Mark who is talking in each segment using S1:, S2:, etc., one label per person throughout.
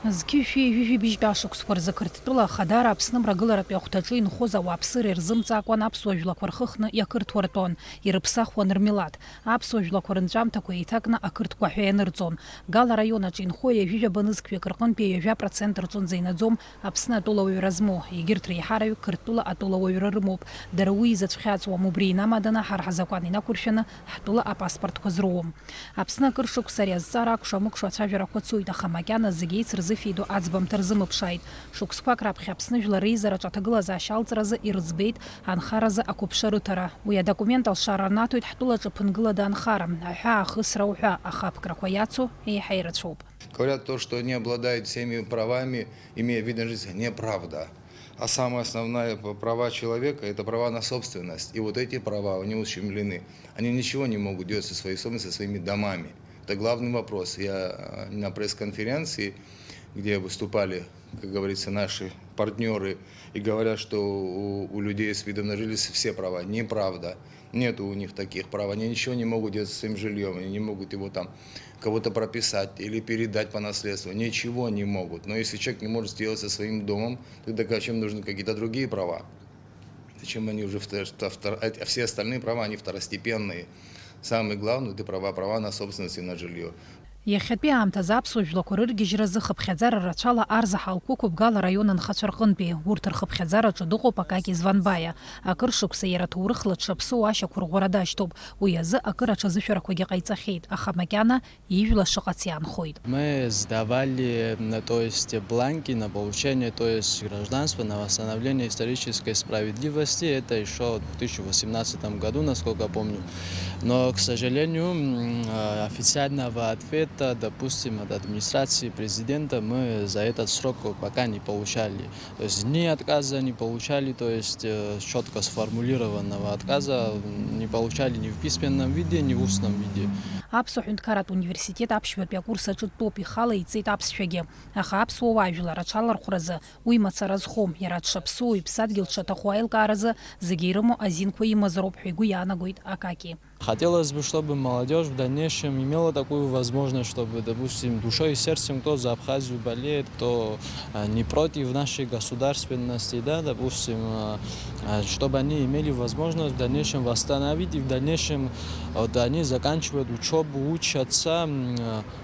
S1: Зқьышәи бжьбашықәсқәа рзы Қырҭтәыла Ахадара Аԥсны мрагыларатәи ахәҭаҿы инхоз ауааԥсыра ирзымҵаакәан аԥсуа жәлақәа рхыхны иақырҭуа ртәон, ирыԥсахуан рмилаҭ. Аԥсуа жәлақәа рынҵәамҭақәа еиҭакны ақырҭқәа ҳәа ианырҵон. Гала араион аҿы инхо ҩажәижәаба банызқьҩык рҟынтәи ҩажәа% рҿынӡа инаӡом Аԥсны атәылауаҩра змоу. Егьырҭ реиҳараҩык Қырҭтәыла атәылауаҩра рымоуп. Дара уи изацәхьаҵуам, убри инамаданы ҳара ҳзакәан инақәыршәаны ҳтәыла апаспортқәа зроуам. Аԥсны акыр шықәса ари азҵаара акәша-мыкәша ацәажәарақәа цоит, аха макьана зегьы еицырзыфеидо аӡбамҭа рзымыԥшааит. Шықәсқәак раԥхьа Аԥсны жәлар реизараҿ аҭагылазаашьа алҵразы ирыӡбеит анхаразы ақәыԥшра рыҭара. Уи адокумент алшара рнаҭоит ҳтәылаҿы ԥынгылада анхара, аҳәаа ахысра уҳәа, аха аԥкрақәа иацу еиҳа ирацәоуп.
S2: Говорят то, что они обладают всеми правами, имея вид на жизнь, неправда. А самая основная права человека – это права на собственность. И вот эти права, они ущемлены. Они ничего не могут делать со своей собственностью, со своими домами. Это главный вопрос. Я на пресс-конференции, где выступали, как говорится, наши партнеры, и говорят, что у людей с видом на жительство все права. Неправда. Нет у них таких прав. Они ничего не могут делать со своим жильем. Они не могут его там кого-то прописать или передать по наследству. Ничего не могут. Но если человек не может сделать со своим домом, тогда зачем нужны какие-то другие права? Зачем они уже все остальные права, они второстепенные. Самое главное – это права на собственность и на жилье.
S1: Иахьатәи аамҭазы аԥсуа жәлақәа рыргьежьразы хыԥхьаӡара рацәала арза ҳалқәықәуп Гала араион анхацәа рҟынтәи. Урҭ рхыԥхьаӡараҿы дыҟоуп Акаки Званбаиа. Акыр шықәса иара ҭоурыхла дшаԥсоу ашьақәырӷәӷәара дашьҭоуп. Уи азы акыр аҽазышәарақәагьы ҟаиҵахьеит, аха макьана ижәла шыҟац иаанхоит.
S3: Мы сдавали, то есть бланки на получение, то есть гражданства, на восстановление исторической справедливости. Это еще в 2018 году, насколько помню. Но, к сожалению, официального ответа, допустим, от администрации президента мы за этот срок пока не получали. То есть ни отказа не получали, то есть четко сформулированного отказа не получали ни в письменном виде, ни в устном виде.
S1: Аԥсуа ҳәынҭқарратә университет аԥшьбатәи акурс аҿы дтәоуп, ихала иҵеит аԥсшәагьы. Аха аԥсуа жәлар аҽалархәразы уи мацара зхом, иара дшаԥсоу, иԥсадгьыл дшаҭаху аилкааразы зегьы ирымоу азинқәа имазароуп ҳәа игәы иаанагоит Акаки.
S3: Хотелось бы, чтобы молодежь в дальнейшем имела такую возможность, чтобы, допустим, душой и сердцем, кто за Абхазию болеет, кто не против нашей государственности, да, допустим, чтобы они имели возможность в дальнейшем восстановить и в дальнейшем вот, они заканчивают учебу, учатся,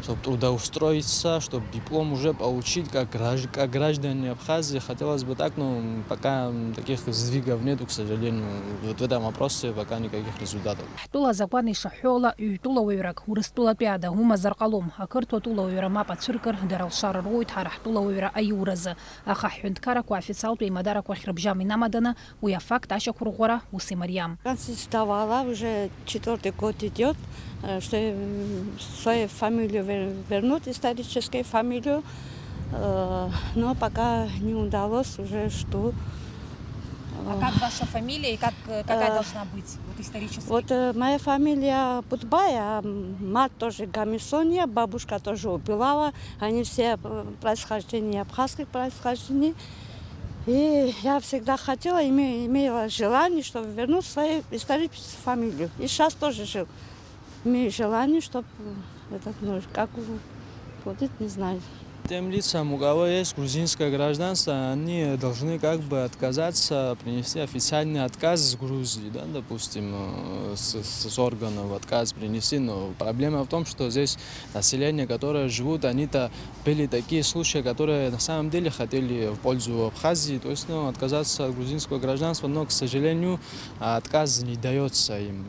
S3: чтобы трудоустроиться, чтобы диплом уже получить как граждане Абхазии. Хотелось бы так, но пока таких сдвигов нету, к сожалению. Вот в этом вопросе пока никаких результатов.
S1: Закон ишаҳҳәола ҩ-тәылауаҩрак Урыстәылатәиада умазар ҟалом. Ақырҭуа тәылауаҩра мап ацәыркыр, дара алшара руит ҳара ҳтәылауаҩра аиуразы. Аха ҳҳәынҭқаррақәа официалтә еимадарақәа ахьрыбжьам инамаданы уи афакт ашьақәырӷәӷәара ус имариам.
S4: Сдавала, уже 4-й год идет, что свою фамилию вернуть, историческую фамилию, но пока не удалось, уже что.
S5: А как ваша фамилия и какая должна быть вот, исторически?
S4: Вот моя фамилия Путбая, мать тоже Гамисония, бабушка тоже Убилава. Они все происхождение, абхазских происхождений. И я всегда хотела, имела желание, чтобы вернуть свою историческую фамилию. И сейчас тоже имею желание, чтобы как будет, не знаю.
S3: Тем лицам, у кого есть грузинское гражданство, они должны как бы отказаться, принести официальный отказ с Грузии, да, допустим, с органов отказ принести. Но проблема в том, что здесь население, которое живут, они-то были такие случаи, которые на самом деле хотели в пользу Абхазии, то есть отказаться от грузинского гражданства, но, к сожалению, отказ не дается им.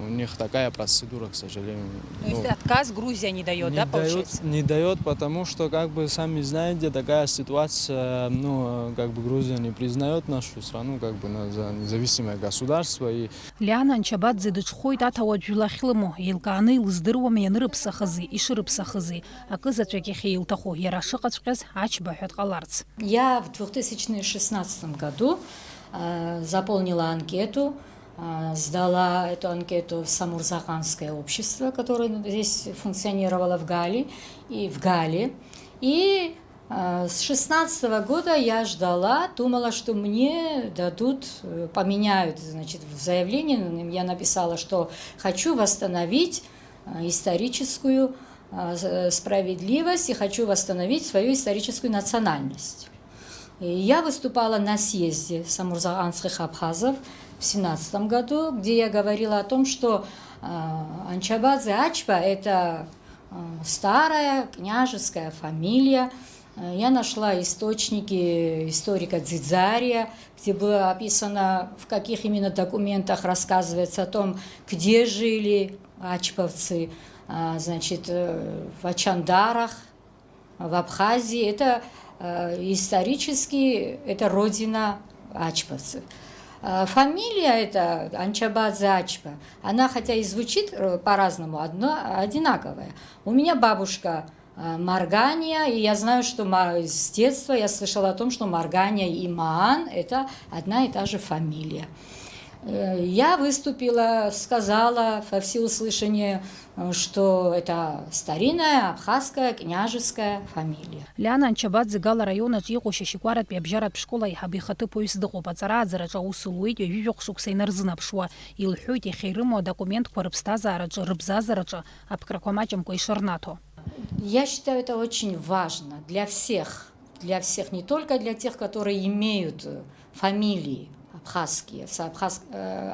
S3: У них такая процедура, к сожалению.
S5: Но если отказ Грузия не дает, да, получается?
S3: Не дает, потому что, как бы, сами знаете, такая ситуация, как бы Грузия не признает нашу страну, как бы, за независимое государство.
S1: Лиана Анчабадзе дыҽхәоит аҭауад жәла ахьлымоу, еилкааны илыздыруам ианырыԥсахызи, ишырыԥсахызи. Акызаҵәык иахьа илҭаху, иара шыҟаҵәҟьаз аџьбаҳәа дҟаларц.
S6: Я в 2016 году заполнила анкету, сдала эту анкету в Самурзаканское общество, которое здесь функционировало в Гале. И с 16 года я ждала, думала, что мне дадут, поменяют, значит, в заявлении я написала, что хочу восстановить историческую справедливость и хочу восстановить свою историческую национальность. И я выступала на съезде самурзаганских абхазов в 2017 году, где я говорила о том, что Анчабадзе Ачпа – это старая княжеская фамилия. Я нашла источники историка Дзидзария, где было описано, в каких именно документах рассказывается о том, где жили ачповцы, значит, в Ачандарах, в Абхазии. Это исторически, это родина ачповцев. Фамилия эта, Анчабадзе Ачпа, она хотя и звучит по-разному, одинаковая. У меня бабушка Маргания, и я знаю, что с детства я слышала о том, что Маргания и Маан – это одна и та же фамилия. Я выступила, сказала во всеуслышание, что это старинная абхазская княжеская фамилия.
S1: Ляна Анчабадзе гала района иҟоу шьашьикәаратәи абжьаратә школ аиҳабы ихаҭыԥ ҩыс дыҟоуп. Аҵара-ааӡараҿы аус луеит, ҩажәижәа хәшықәса инарзынаԥшуа. Илҳәоит иахьа ирымоу адокументқәа рыԥсҭазаараҿы, рыбзазараҿы аԥкрақәа маҷымкәа ишырнаҭо.
S6: Я считаю, это очень важно для всех, не только для тех, которые имеют фамилии абхазские,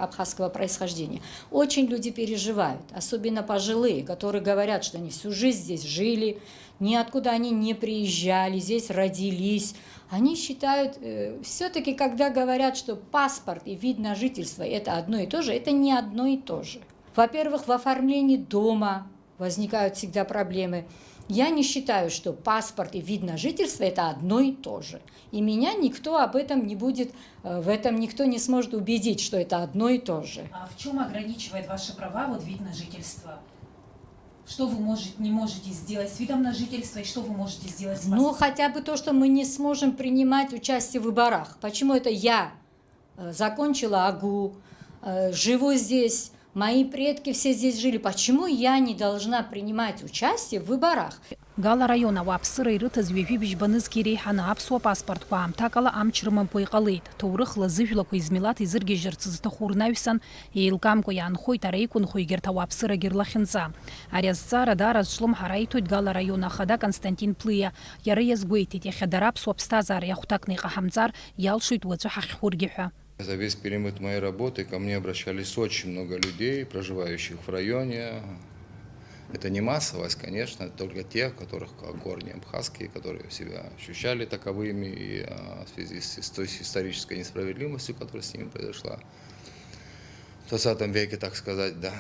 S6: абхазского происхождения. Очень люди переживают, особенно пожилые, которые говорят, что они всю жизнь здесь жили, ниоткуда они не приезжали, здесь родились. Они считают, все-таки, когда говорят, что паспорт и вид на жительство – это одно и то же, это не одно и то же. Во-первых, в оформлении дома возникают всегда проблемы. Я не считаю, что паспорт и вид на жительство – это одно и то же. И меня никто об этом не будет, в этом никто не сможет убедить, что это одно и то же.
S1: А в чем ограничивает ваши права вот вид на жительство? Что вы не можете сделать с видом на жительство и что вы можете сделать с паспортом?
S6: Ну, хотя бы то, что мы не сможем принимать участие в выборах. Почему это я закончила АГУ, живу здесь, мои предки все здесь жили. Почему я не должна принимать участие в выборах?
S1: Гала района уаԥсыра ирыҭаз ҩажәи бжьбанызгьы иреиҳаны аԥсуа паспортқәа аамҭакала амч рымамкәа иҟалеит. Ҭоурыхла зыжәлақәа измилаҭ изыргьежьырц зҭаху рнаҩсан еилкамкәа иаанхоит ара иқәынхо егьырҭ ауааԥсырагьы рлахьынҵа. Ари азҵаара даара зҿлымҳара иҭоит Гала раион ахада Константин Плиа. Иара иазгәеиҭеит, иахьа дара аԥсуа ԥсҭазаара иахәҭакны иҟаҳамҵар иалшоит уаҵәы ҳахьхәыргьы ҳәа.
S2: За весь период моей работы ко мне обращались очень много людей, проживающих в районе. Это не массовость, конечно, только те, у которых корни абхазские, которые себя ощущали таковыми и в связи с той исторической несправедливостью, которая с ними произошла в 20 веке, так сказать, да.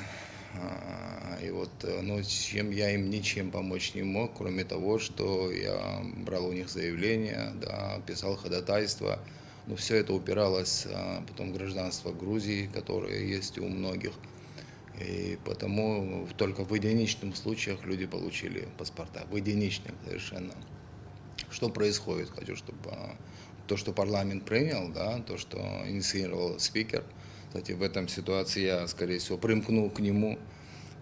S2: И вот, ну, чем я им ничем помочь не мог, кроме того, что я брал у них заявления, да, писал ходатайство. Но все это упиралось потом в гражданство Грузии, которое есть у многих. И потому только в единичных случаях люди получили паспорта. В единичных совершенно. Что происходит? Хочу, чтобы то, что парламент принял, да, то, что инициировал спикер. Кстати, в этом ситуации я, скорее всего, примкнул к нему.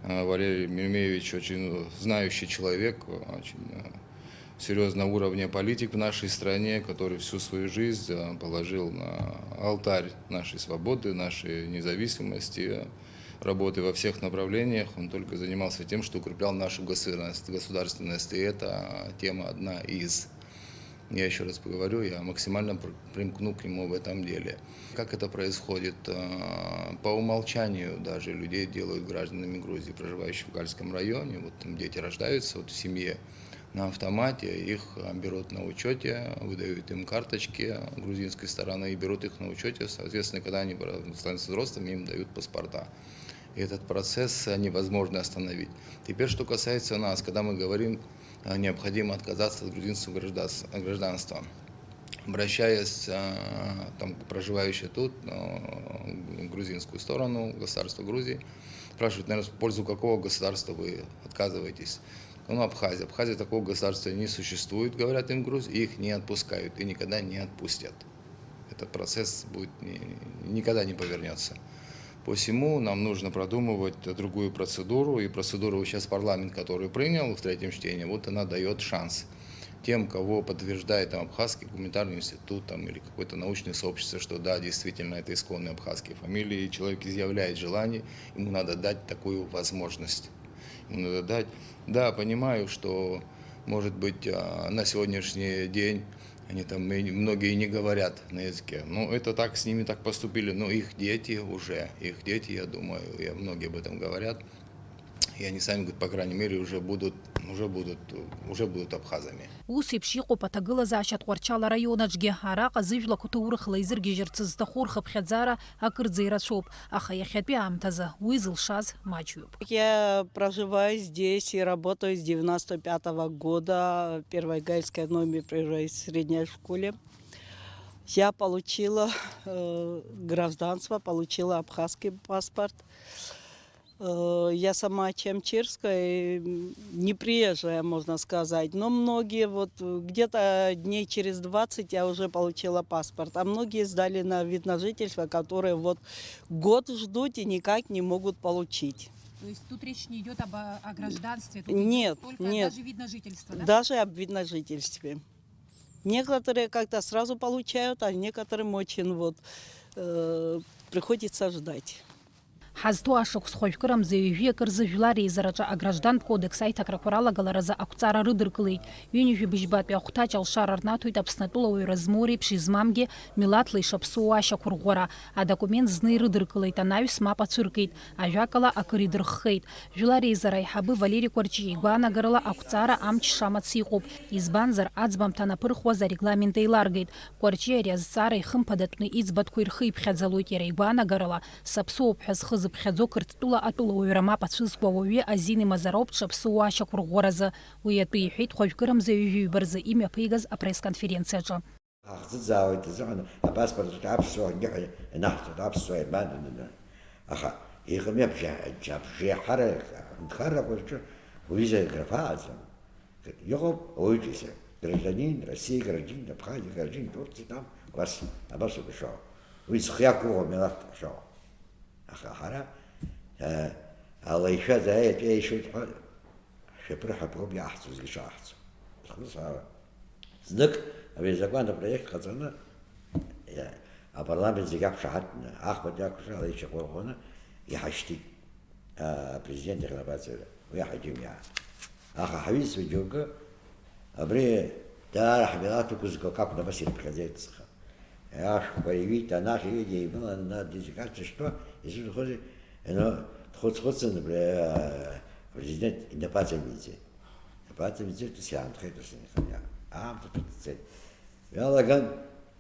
S2: Валерий Мельмеевич очень знающий человек, очень серьезного уровня политик в нашей стране, который всю свою жизнь положил на алтарь нашей свободы, нашей независимости, работы во всех направлениях. Он только занимался тем, что укреплял нашу государственность, и это тема одна из. Я еще раз поговорю, я максимально примкну к нему в этом деле. Как это происходит? По умолчанию даже людей делают гражданами Грузии, проживающих в Гальском районе. Вот там дети рождаются вот в семье. На автомате их берут на учете, выдают им карточки грузинской стороны и берут их на учете. Соответственно, когда они становятся взрослыми, им дают паспорта. И этот процесс невозможно остановить. Теперь, что касается нас, когда мы говорим, необходимо отказаться от грузинского гражданства. Обращаясь там, проживающие тут, в грузинскую сторону, государство Грузии, спрашивают, наверное, в пользу какого государства вы отказываетесь. Ну, Абхазия. Абхазия такого государства не существует, говорят им в Грузии, их не отпускают и никогда не отпустят. Этот процесс будет, никогда не повернется. Посему нам нужно продумывать другую процедуру, и процедуру сейчас парламент, который принял в третьем чтении, вот она дает шанс тем, кого подтверждает там, Абхазский гуманитарный институт там, или какое-то научное сообщество, что да, действительно, это исконные абхазские фамилии, и человек изъявляет желание, ему надо дать такую возможность. надо дать. Да, понимаю, что, может быть, на сегодняшний день они там многие не говорят на языке. Но это так, с ними так поступили. Но их дети, я думаю, многие об этом говорят. И они сами, по крайней мере, уже будут абхазами.
S1: Ус еиԥш иҟоуп аҭагылазаашьа Тҟәарчал араионаҿгьы. Араҟа зыжәлақәа ҭоурыхла изыргьежьырц зҭаху рхыԥхьаӡара акырӡа ирацәоуп. Аха иахьатәи аамҭазы уи зылшаз маҷҩуп.
S7: Я проживаю здесь и работаю с 95-го года. Первой гальской номер при средней школе. Я получила гражданство, получила абхазский паспорт. Я сама чемчирская, не приезжая, можно сказать, но многие, вот где-то дней через 20 я уже получила паспорт, а многие сдали на вид на жительство, которые вот год ждут и никак не могут получить.
S5: То есть тут речь не идет о гражданстве, тут
S7: Нет,
S5: идет только
S7: нет.
S5: даже вид на жительство, да?
S7: Даже об вид на жительстве. Некоторые как-то сразу получают, а некоторым очень вот приходится ждать.
S1: Ҳазҭоу ашықәс хәажәкырамза ҩажәи акырзы жәлар еизараҿы аграждантә кодекс аиҭакрақәа ралагаларазы ақәҵара рыдыркылеит. Ҩынҩажәи быжьбатәи ахәҭаҷ алшара рнаҭоит Аԥснатәылауаҩра змоу реиԥш измамгьы милаҭла ишаԥсоу ашьақәырӷәӷәара. Адокумент зны ирыдыркылеит, анаҩс мап ацәыркит, ажәакала акыр идырххеит. Жәлар еизара аиҳабы Валери Кәарҷиа игәаанагарала ақәҵара амч шамац иҟоуп. Избанзар аӡбамҭа анаԥырхуаз арегламент еиларгеит. Кәарҷиа ари азҵаара ихымԥадатәны иӡбатәқәа ирхы иԥхьаӡалоит. Иара игәаанагарала саԥсоуп ҳәа зхы зыԥхьаӡо Қырҭтәыла атәылауаҩра мап ацәызкуа ауаҩы Азин имазароуп дшаԥсоу ашьақәырӷәӷәаразы. Уи атәы иҳәеит хәажәкырамза ҩажәаҩбаразы имҩаԥигаз апресс-конференциаҿы.
S8: Ҳахӡыӡаауеит азыҳәан апаспорт аԥсуа инаҳҵоит, аԥсуа ирбанданы. Аха иҟами абжеиҳарақәа рҿы уиза графааӡам. Иҟоуп ауаҩытәыҩса, гражданин, России гражданин, Абхазии гражданин, Турции там, убас абасоуп ишоуа. Уи зхы иақәгәыӷуа милаҭ ашоуа. Аха ҳара ала ишәаз еишәеит ҳәа шәаԥырҳап роуп иааҳҵо зегьы шааҳҵо. Знык абри азакәан апроект ҟаҵаны апарламент зегьы ақәшаҳаҭны, ахԥатәи ақәшаҳаҭ ишьақәырӷәӷәаны иҳашьҭит апрезидент иӷнапаҵаҩра, уи аҳаџьымиаа. Аха ҳаҩызцәа џьоукы абри даара ҳмилаҭ ықәызго акәны абас ирыԥхьаӡеит ҵха. Ашәҟәқәа иҩит, анахь иҩит, еимылан адезикациа шьҭуа, изырхозеи, дхәыц-хәыцын апрезидент инапаҵаимиӡеит. Инапаҵаимиӡеит, ус иаанхеит ус инхамиа. Аамҭа ҭәыҭҵеит. Иалаган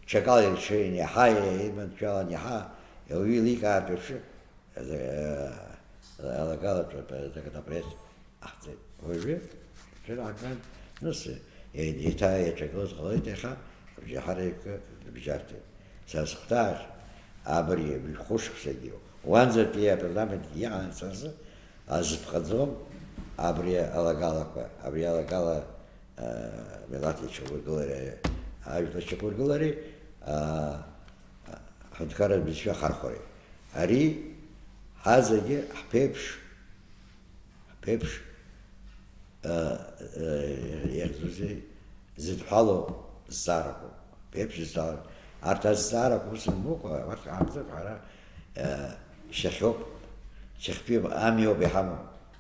S8: ҽакала ианиаҳа, иманшәала аниаҳа, ауаҩы еиликаартә еиԥш алагалатә законопроект аҳҵеит. Уажәы ҽынаҳаган, нас еиҭа иаҿагылаз ҟалеит иаха, абжеиҳараҩык бжьарҭеит. Сара сыхәҭаахь абри хәышықәсагьы уанӡатәи апарламент иаҟан сара азыԥҟаӡом абри алагалақәа, абри алагала милаҭ иаҿагәыргылареи, ажәлар иаҿагәыргылареи ҳҳәынҭқарратә бызшәа хархәареи. Ари ҳазегьы ҳԥеиԥш зыдҳәалоу зҵаарақәоуп. Ԥеиԥш зҵаарақәа. Арҭ азҵаарақәа ус анмоукәа, арҭ аамҭақәа ҳара шьахьоуп, шьахьтәи амҩоуп иҳамоу.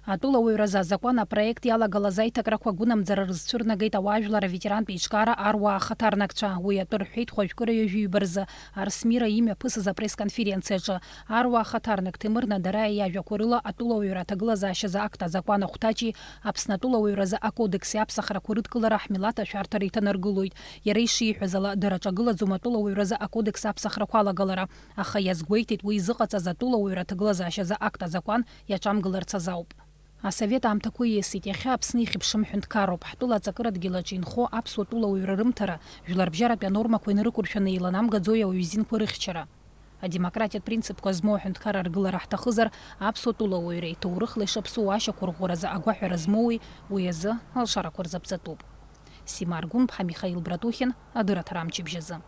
S1: Атәылауаҩразы азакәан апроект иалагалаз аиҭакрақәа гәынамӡара рызцәырнагеит ауаажәлар аветерантә еиҿкаара аруаа хаҭарнакцәа. Уи атәы рҳәеит хәажәкыра ҩажәаҩбаразы Арсмира имҩаԥысыз апресс-конференциаҿы. Аруаа хаҭарнак Ҭемыр Надараиа иажәақәа рыла атәылауаҩра аҭагылазаашьазы акт азакәан ахәҭаҷи Аԥсны атәылауаҩразы акодекси аԥсахрақәа рыдкылара ҳмилаҭ ашәарҭара иҭанаргылоит. Иара ишиҳәаз ала дырҿагылаӡом атәылауаҩразы акодекс аԥсахрақәа алагалара. Аха иазгәеиҭеит уи изыҟаҵаз атәылауаҩра аҭагылазаашьазы акт азакәан иаҿамгыларц азауп. Асовет аамҭақәа ииасит, иахьа Аԥсны ихьыԥшым ҳәынҭқарроуп. Ҳтәыла аҵакырадгьылаҿы инхо аԥсуа тәылауаҩра рымҭара, жәларбжьаратәи анормақәа инарықәыршәаны еиланамгаӡои ауаҩызинқәа рыхьчара. Адемократиатә принципқәа змоу аҳәынҭқар аргылара ҳҭахызар, аԥсуа тәылауаҩреи ҭоурыхла ишаԥсоу ашьақәырӷәӷәаразы агәаҳәара змоуи уи азы алшарақәа рзаԥҵатәуп. Сима Аргунԥҳа, Михаил Братухин, адырраҭара амчыбжьазы.